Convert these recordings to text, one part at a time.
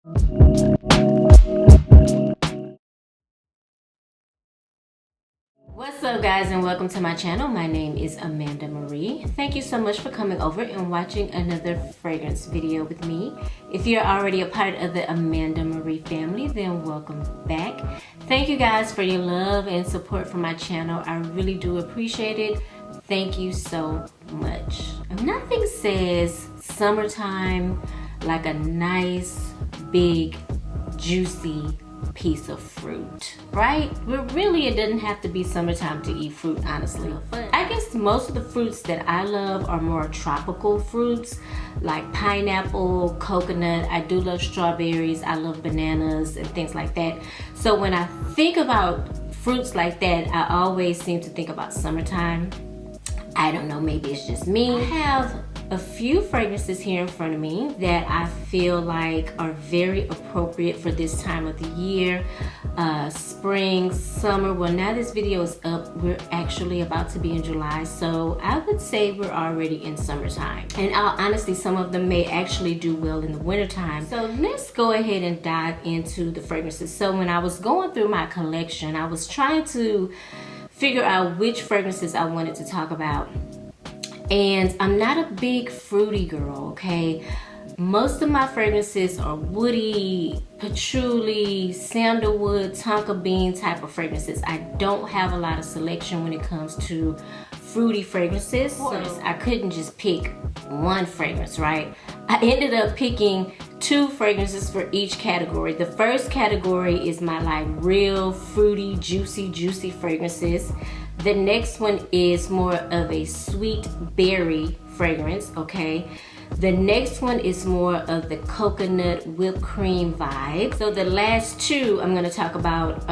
What's up guys, and welcome to my channel. My name is Amanda Marie. Thank you so much for coming over and watching another fragrance video with me. If you're already a part of the Amanda Marie family, then welcome back. Thank you guys for your love and support for my channel. I really do appreciate it. Thank you so much. Nothing says summertime like a nice, big, juicy piece of fruit, right? But really, it doesn't have to be summertime to eat fruit, honestly. But I guess most of the fruits that I love are more tropical fruits, like pineapple, coconut. I do love strawberries. I love bananas and things like that. So when I think about fruits like that, I always seem to think about summertime. I don't know, maybe it's just me. I have a few fragrances here in front of me that I feel like are very appropriate for this time of the year. Spring, summer. Well, now this video is up, we're actually about to be in July, so I would say we're already in summertime. And honestly, some of them may actually do well in the wintertime. So let's go ahead and dive into the fragrances. So when I was going through my collection, I was trying to figure out which fragrances I wanted to talk about. And I'm not a big fruity girl, okay? Most of my fragrances are woody, patchouli, sandalwood, tonka bean type of fragrances. I don't have a lot of selection when it comes to fruity fragrances. So I couldn't just pick one fragrance, right? I ended up picking 2 fragrances for each category. The first category is my like real fruity, juicy fragrances. The next one is more of a sweet berry fragrance, okay? The next one is more of the coconut whipped cream vibe. So the last 2 I'm gonna talk about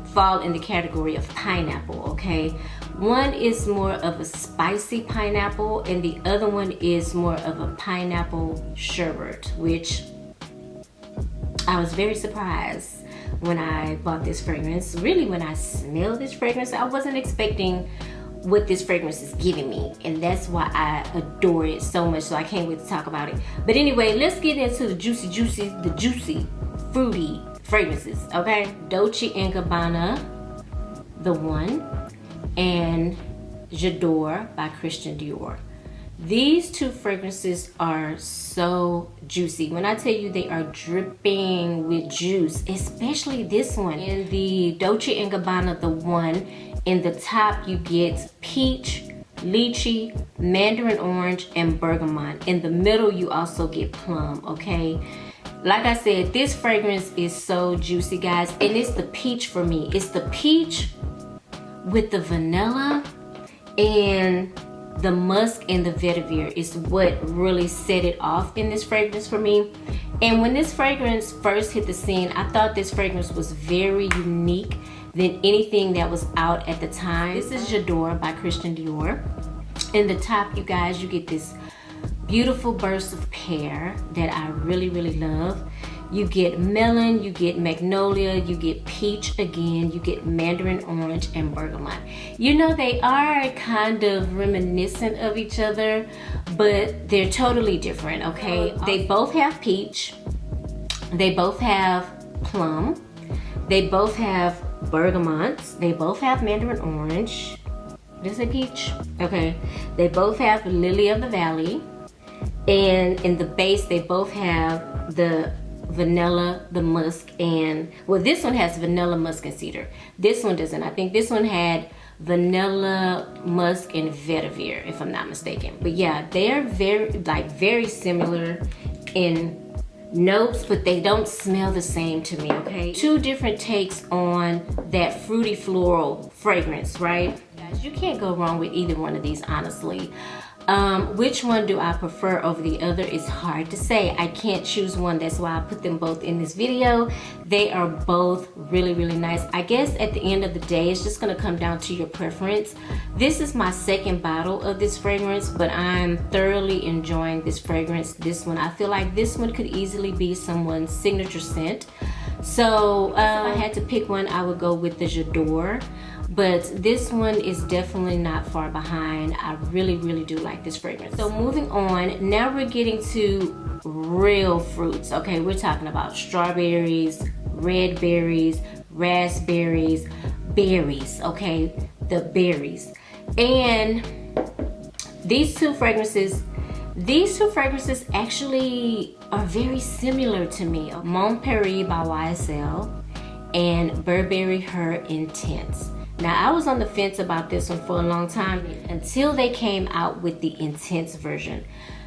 fall in the category of pineapple, okay? One is more of a spicy pineapple and the other one is more of a pineapple sherbet, which I was very surprised when I bought this fragrance. Really, when I smelled this fragrance, I wasn't expecting what this fragrance is giving me, and that's why I adore it so much. So I can't wait to talk about it. But anyway, let's get into the juicy, fruity fragrances, okay? Dolce & Gabbana, The One, and J'adore by Christian Dior. These 2 fragrances are so juicy. When I tell you they are dripping with juice, especially this one. In the Dolce & Gabbana, The One, in the top you get peach, lychee, mandarin orange, and bergamot. In the middle you also get plum, okay? Like I said, this fragrance is so juicy, guys, and it's the peach for me. It's the peach with the vanilla and the musk and the vetiver is what really set it off in this fragrance for me. And when this fragrance first hit the scene, I thought this fragrance was very unique than anything that was out at the time. This is J'adore by Christian Dior. In the top, you guys, you get this beautiful burst of pear that I really love. You get melon, you get magnolia, you get peach again, you get mandarin orange and bergamot. You know, they are kind of reminiscent of each other, but they're totally different, okay? They both have peach, they both have plum, they both have bergamot, they both have mandarin orange. Did I say peach? Okay. They both have lily of the valley, and in the base they both have the vanilla, the musk, and well, this one has vanilla, musk, and cedar. This one doesn't. I think this one had vanilla, musk, and vetiver, if I'm not mistaken. But yeah, they're very similar in notes, but they don't smell the same to me, okay? 2 different takes on that fruity floral fragrance, right? Guys, you can't go wrong with either one of these, honestly. Which one do I prefer over the other is hard to say. I can't choose one. That's why I put them both in this video. They are both really nice. I guess at the end of the day, it's just gonna come down to your preference. This is my 2nd bottle of this fragrance, but I'm thoroughly enjoying this fragrance. This one, I feel like this one could easily be someone's signature scent. So if I had to pick one, I would go with the J'adore. but this one is definitely not far behind. I really do like this fragrance. So moving on, now we're getting to real fruits. Okay, we're talking about strawberries, red berries, raspberries, berries. Okay, the berries. And these two fragrances actually are very similar to me. Mercari by YSL and Burberry Her Intense. Now, I was on the fence about this one for a long time until they came out with the Intense version.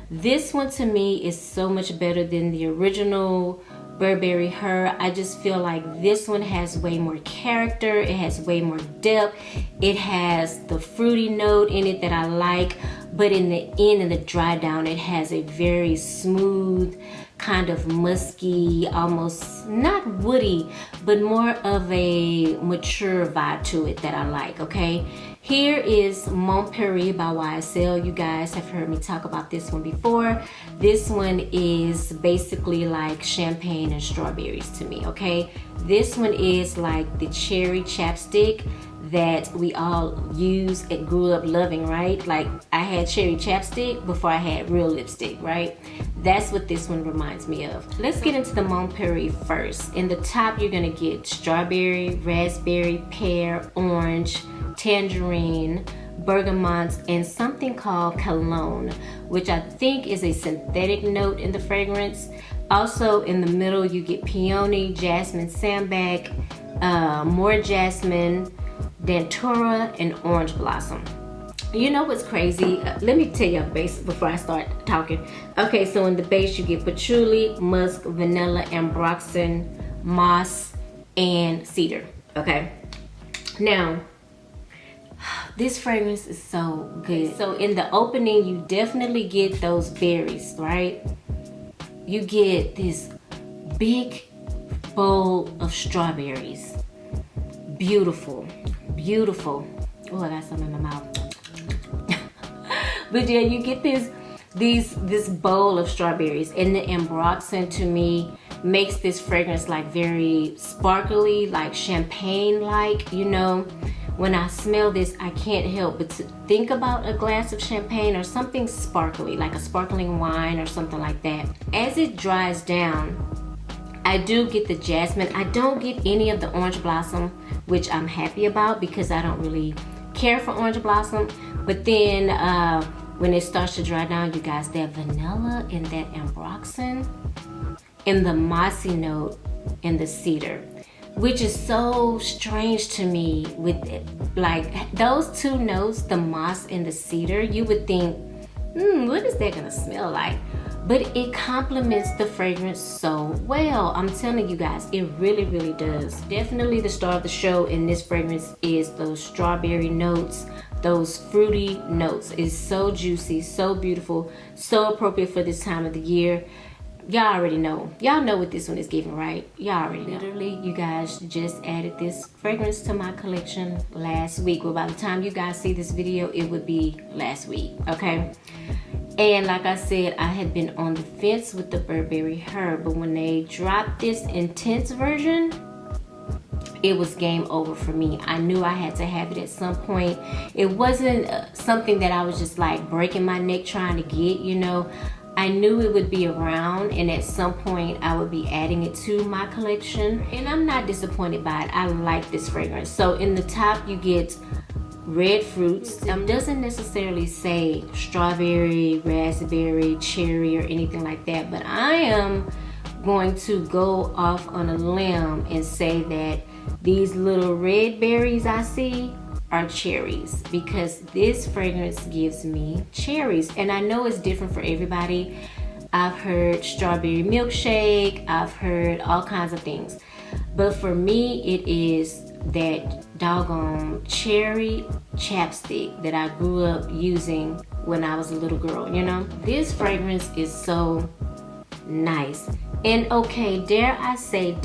This one to me is so much better than the original Burberry Her. I just feel like this one has way more character. It has way more depth. It has the fruity note in it that I like, but in the end, in the dry down, it has a very smooth, kind of musky, almost not woody, but more of a mature vibe to it that I like, okay? Here is Mercari by YSL. You guys have heard me talk about this one before. This one is basically like champagne and strawberries to me, okay? This one is like the cherry chapstick that we all use and grew up loving, right? Like I had cherry chapstick before I had real lipstick, right? That's what this one reminds me of. Let's get into the Mercari first. In the top, you're gonna get strawberry, raspberry, pear, orange, tangerine, bergamot, and something called cologne, which I think is a synthetic note in the fragrance. Also in the middle, you get peony, jasmine, sambac, more jasmine, Datura, and orange blossom. You know what's crazy? Let me tell you a base before I start talking. Okay, so in the base you get patchouli, musk, vanilla, ambroxan, moss, and cedar. Okay. Now, this fragrance is so good. So in the opening, you definitely get those berries, right? You get this big bowl of strawberries. Beautiful. Beautiful. Oh, I got some in my mouth. But yeah, you get this bowl of strawberries, and the ambroxan to me makes this fragrance like very sparkly, like champagne-like. You know, when I smell this, I can't help but to think about a glass of champagne or something sparkly, like a sparkling wine or something like that. As it dries down, I do get the jasmine. I don't get any of the orange blossom, which I'm happy about because I don't really care for orange blossom. But then when it starts to dry down, you guys, that vanilla and that ambroxan and the mossy note and the cedar, which is so strange to me with it. Like those two notes, the moss and the cedar, you would think, what is that gonna smell like? But it complements the fragrance so well. I'm telling you guys, it really does. Definitely the star of the show in this fragrance is those strawberry notes, those fruity notes. It's so juicy, so beautiful, so appropriate for this time of the year. Y'all already know. Y'all know what this one is giving, right? Y'all already know. Literally, you guys just added this fragrance to my collection last week. Well, by the time you guys see this video, it would be last week, okay? And like I said, I had been on the fence with the Burberry Her, but when they dropped this Intense version, it was game over for me. I knew I had to have it at some point. It wasn't something that I was just like breaking my neck trying to get, you know. I knew it would be around, and at some point I would be adding it to my collection, and I'm not disappointed by it. I like this fragrance. So in the top you get red fruits. It doesn't necessarily say strawberry, raspberry, cherry, or anything like that, but I am going to go off on a limb and say that these little red berries I see are cherries, because this fragrance gives me cherries. And I know it's different for everybody. I've heard strawberry milkshake, I've heard all kinds of things, but for me it is that doggone cherry chapstick that I grew up using when I was a little girl, you know. This fragrance is so nice. And okay, dare I say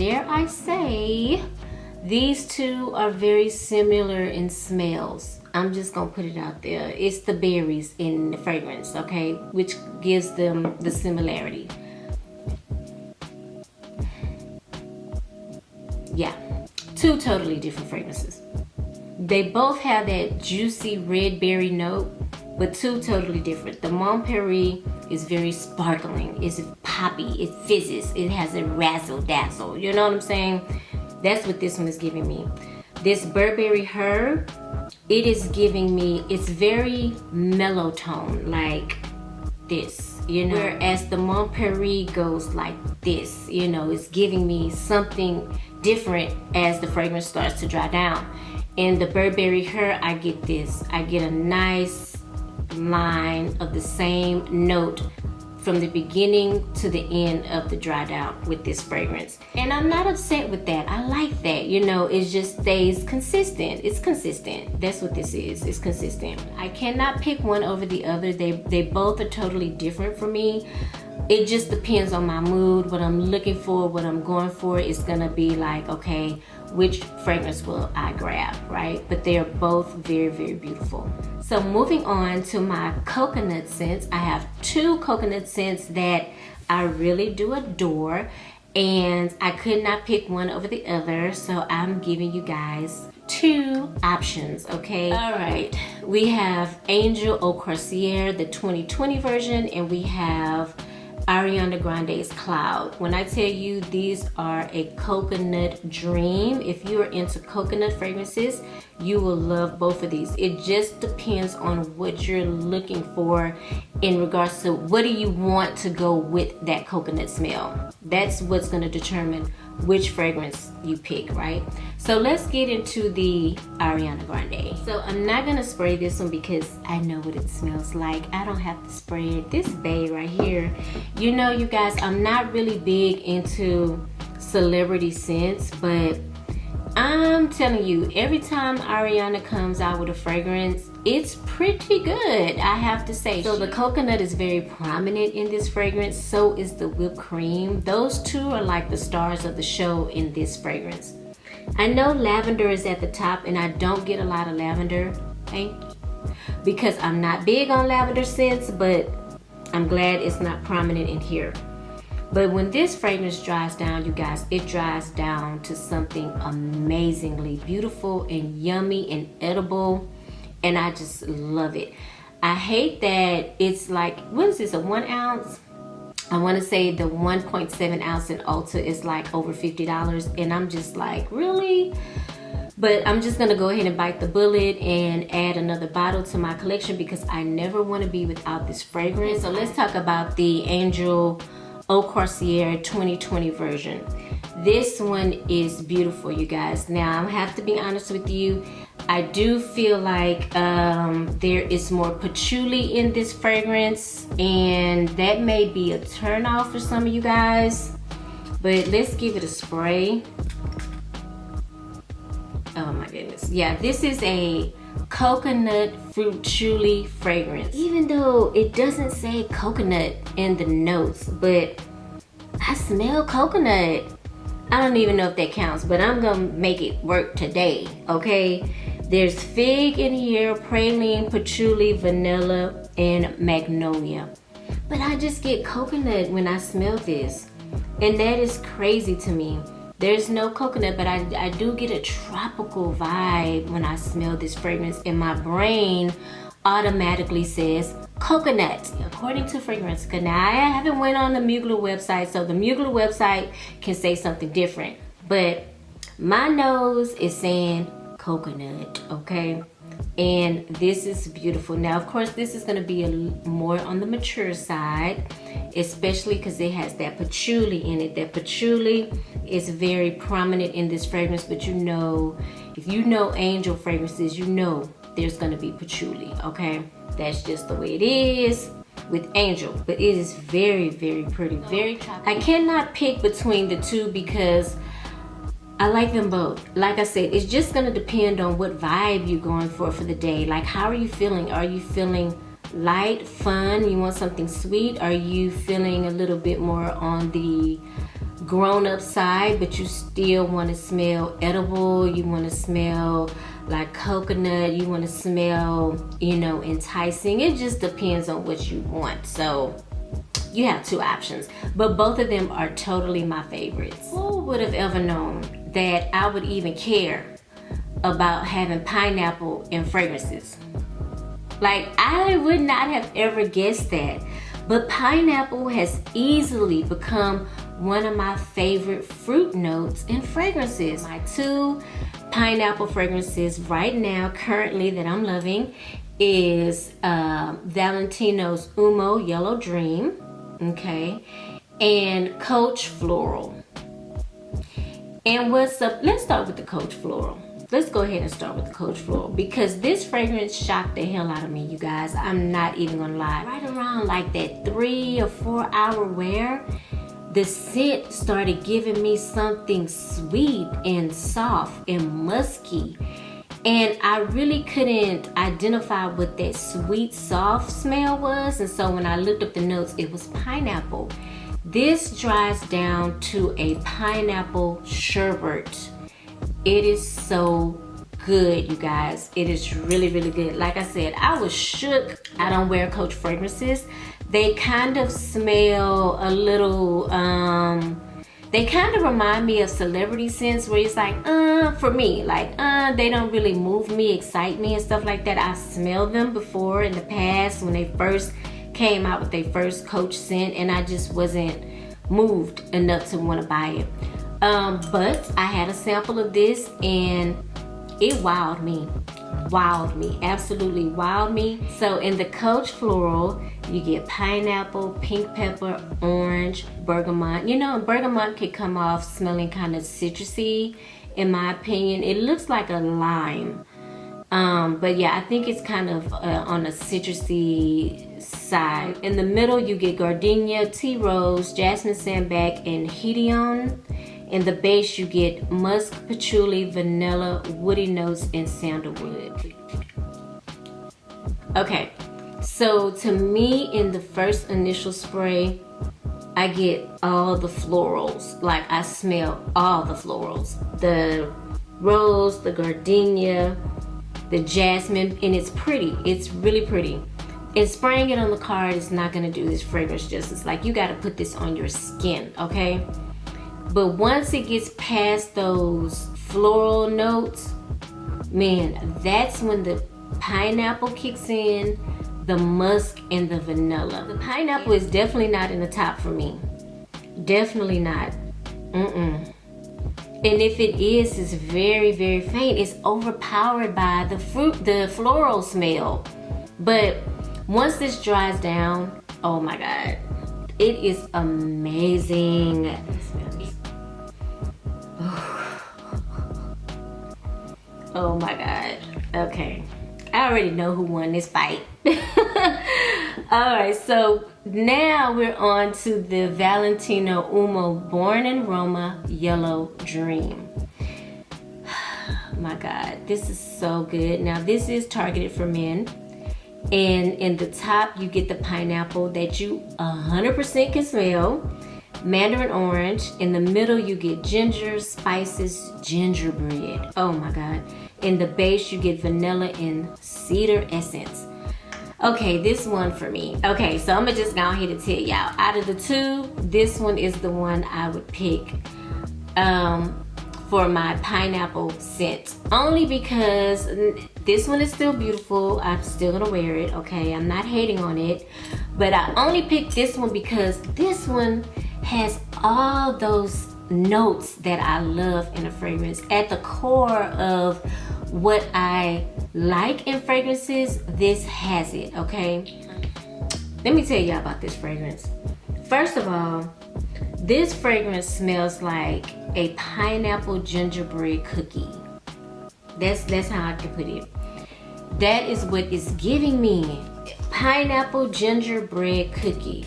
these two are very similar in smells. I'm just gonna put it out there. It's the berries in the fragrance, okay, which gives them the similarity. Yeah, two totally different fragrances. They both have that juicy red berry note, but two totally different. The Mercari is very sparkling, it's poppy, it fizzes, it has a razzle dazzle. You know what I'm saying? That's what this one is giving me. This Burberry Herb, it is giving me, it's very mellow tone, like this, you know. Whereas the Mercari goes like this, you know, it's giving me something different as the fragrance starts to dry down. In the Burberry Herb, I get this. I get a nice line of the same note from the beginning to the end of the dry down with this fragrance. And I'm not upset with that. I like that, you know, it just stays consistent. It's consistent. That's what this is. It's consistent. I cannot pick one over the other. They both are totally different for me. It just depends on my mood, what I'm looking for, what I'm going for. It's gonna be like, okay, which fragrance will I grab, right? But they are both very, very beautiful. So moving on to my coconut scents. I have two coconut scents that I really do adore, and I could not pick one over the other, so I'm giving you guys two options, okay? All right, we have Angel Eau Corsier, the 2020 version, and we have Ariana Grande's Cloud. When I tell you these are a coconut dream, if you are into coconut fragrances, you will love both of these. It just depends on what you're looking for in regards to what do you want to go with that coconut smell. That's what's going to determine which fragrance you pick, right? So let's get into the Ariana Grande. So I'm not gonna spray this one because I know what it smells like. I don't have to spray it. This babe right here, you know, you guys, I'm not really big into celebrity scents, but I'm telling you, every time Ariana comes out with a fragrance, it's pretty good, I have to say. So the coconut is very prominent in this fragrance, so is the whipped cream. Those two are like the stars of the show in this fragrance. I know lavender is at the top, and I don't get a lot of lavender, thank you, because I'm not big on lavender scents, but I'm glad it's not prominent in here. But when this fragrance dries down, you guys, it dries down to something amazingly beautiful and yummy and edible, and I just love it. I hate that it's like, what is this, a 1 ounce? I want to say the 1.7 ounce in Ulta is like over $50, and I'm just like, really? But I'm just gonna go ahead and bite the bullet and add another bottle to my collection because I never want to be without this fragrance. So let's talk about the Angel Eau Corsier 2020 version. This one is beautiful, you guys. Now I have to be honest with you, I do feel like there is more patchouli in this fragrance, and that may be a turn off for some of you guys, but let's give it a spray. Oh my goodness. Yeah, this is a coconut fruit patchouli fragrance. Even though it doesn't say coconut in the notes, but I smell coconut. I don't even know if that counts, but I'm gonna make it work today, okay? There's fig in here, praline, patchouli, vanilla, and magnolia. But I just get coconut when I smell this, and that is crazy to me. There's no coconut, but I do get a tropical vibe when I smell this fragrance, and my brain automatically says coconut, according to Fragrance. Now, I haven't went on the Mugler website, so the Mugler website can say something different, but my nose is saying coconut, okay? And this is beautiful. Now, of course, this is going to be more on the mature side, especially because it has that patchouli in it. That patchouli is very prominent in this fragrance, but you know, if you know Angel fragrances, you know there's going to be patchouli, okay? That's just the way it is with Angel, but it is very, very pretty, very tropical. I cannot pick between the two because I like them both. Like I said, it's just gonna depend on what vibe you're going for the day. Like, how are you feeling? Are you feeling light, fun? You want something sweet? Are you feeling a little bit more on the grown-up side, but you still want to smell edible? You want to smell like coconut? You want to smell, you know, enticing? It just depends on what you want. So you have two options, but both of them are totally my favorites. Who would have ever known that I would even care about having pineapple in fragrances. Like, I would not have ever guessed that. But pineapple has easily become one of my favorite fruit notes in fragrances. My two pineapple fragrances right now, currently, that I'm loving is Valentino's Uomo Yellow Dream, okay, and Coach Floral. And what's up? Let's start with the Coach Floral. Let's go ahead and start with the Coach Floral because this fragrance shocked the hell out of me, you guys. I'm not even gonna lie. Right around like that 3 or 4 hour wear, the scent started giving me something sweet and soft and musky. And I really couldn't identify what that sweet, soft smell was. And so when I looked up the notes, it was pineapple. This dries down to a pineapple sherbet. It is so good, you guys. It is really, really good. Like I said, I was shook. I don't wear Coach fragrances. They kind of smell a little, they kind of remind me of celebrity scents where it's like, for me, like, they don't really move me, excite me and stuff like that. I smelled them before in the past when they first came out with their first Coach scent, and I just wasn't moved enough to want to buy it. But I had a sample of this and it wowed me, absolutely wowed me. So in the Coach Floral, you get pineapple, pink pepper, orange, bergamot. You know, bergamot can come off smelling kind of citrusy, in my opinion. It looks like a lime. But yeah, I think it's kind of on a citrusy side. In the middle, you get gardenia, tea rose, jasmine sandalwood, and hedione. In the base, you get musk, patchouli, vanilla, woody notes, and sandalwood. Okay, so to me, in the first initial spray, I get all the florals. Like, I smell all the florals. The rose, the gardenia, the jasmine, and it's pretty. It's really pretty. And spraying it on the card is not gonna do this fragrance justice. Like, you gotta put this on your skin, okay? But once it gets past those floral notes, man, that's when the pineapple kicks in, the musk, and the vanilla. The pineapple is definitely not in the top for me. Definitely not. And if it is, it's very, very faint. It's overpowered by the fruit, the floral smell. But once this dries down, oh my God, it is amazing. Oh my God. Okay. I already know who won this fight. Alright, so now we're on to the Valentino Uomo Born in Roma Yellow Dream. My God, this is so good. Now this is targeted for men. And in the top, you get the pineapple that you 100% can smell. Mandarin orange. In the middle, you get ginger, spices, gingerbread. Oh my God. In the base, you get vanilla and cedar essence. Okay, this one for me. Okay, so I'm gonna just go ahead and tell y'all. Out of the two, this one is the one I would pick for my pineapple scent. Only because this one is still beautiful. I'm still gonna wear it, okay? I'm not hating on it. But I only picked this one because this one has all those notes that I love in a fragrance. At the core of what I like in fragrances, this has it, okay? Let me tell y'all about this fragrance. First of all, this fragrance smells like a pineapple gingerbread cookie. That's how I can put it. That is what it's giving me. Pineapple gingerbread cookie.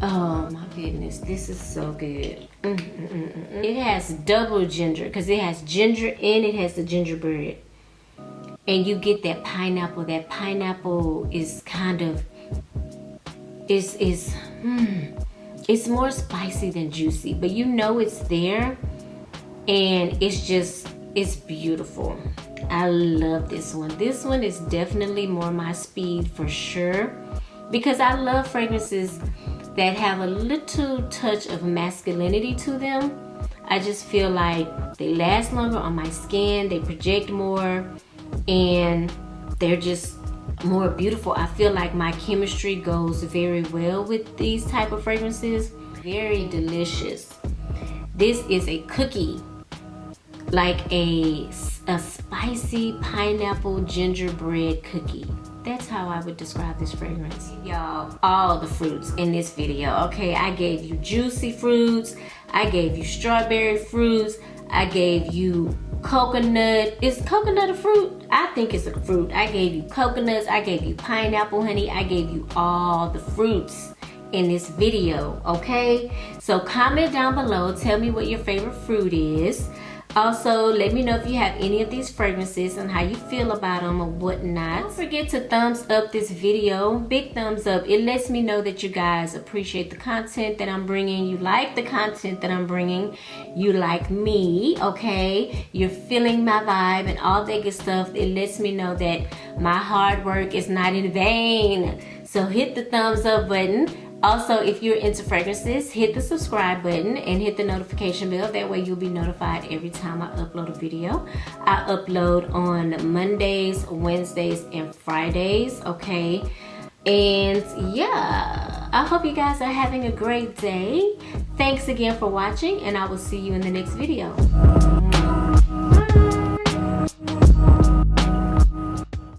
Oh my goodness, this is so good. It has double ginger because it has ginger and it has the gingerbread. And you get that pineapple. That pineapple is kind of, it's more spicy than juicy, but you know it's there. And it's beautiful. I love this one. This one is definitely more my speed for sure. Because I love fragrances that have a little touch of masculinity to them. I just feel like they last longer on my skin, they project more, and they're just more beautiful. I feel like my chemistry goes very well with these type of fragrances. Very delicious. This is a cookie, like a spicy pineapple gingerbread cookie. That's how I would describe this fragrance. Y'all, all the fruits in this video, okay? I gave you juicy fruits, I gave you strawberry fruits, I gave you coconut. Is coconut a fruit? I think it's a fruit. I gave you coconuts, I gave you pineapple, honey. I gave you all the fruits in this video, okay? So comment down below, tell me what your favorite fruit is. Also, let me know if you have any of these fragrances and how you feel about them or whatnot. Don't forget to thumbs up this video. Big thumbs up. It lets me know that you guys appreciate the content that I'm bringing. You like the content that I'm bringing. You like me, okay? You're feeling my vibe and all that good stuff. It lets me know that my hard work is not in vain. So hit the thumbs up button. Also, if you're into fragrances, hit the subscribe button and hit the notification bell. That way you'll be notified every time I upload a video. I upload on Mondays, Wednesdays, and Fridays, okay? And yeah, I hope you guys are having a great day. Thanks again for watching, and I will see you in the next video.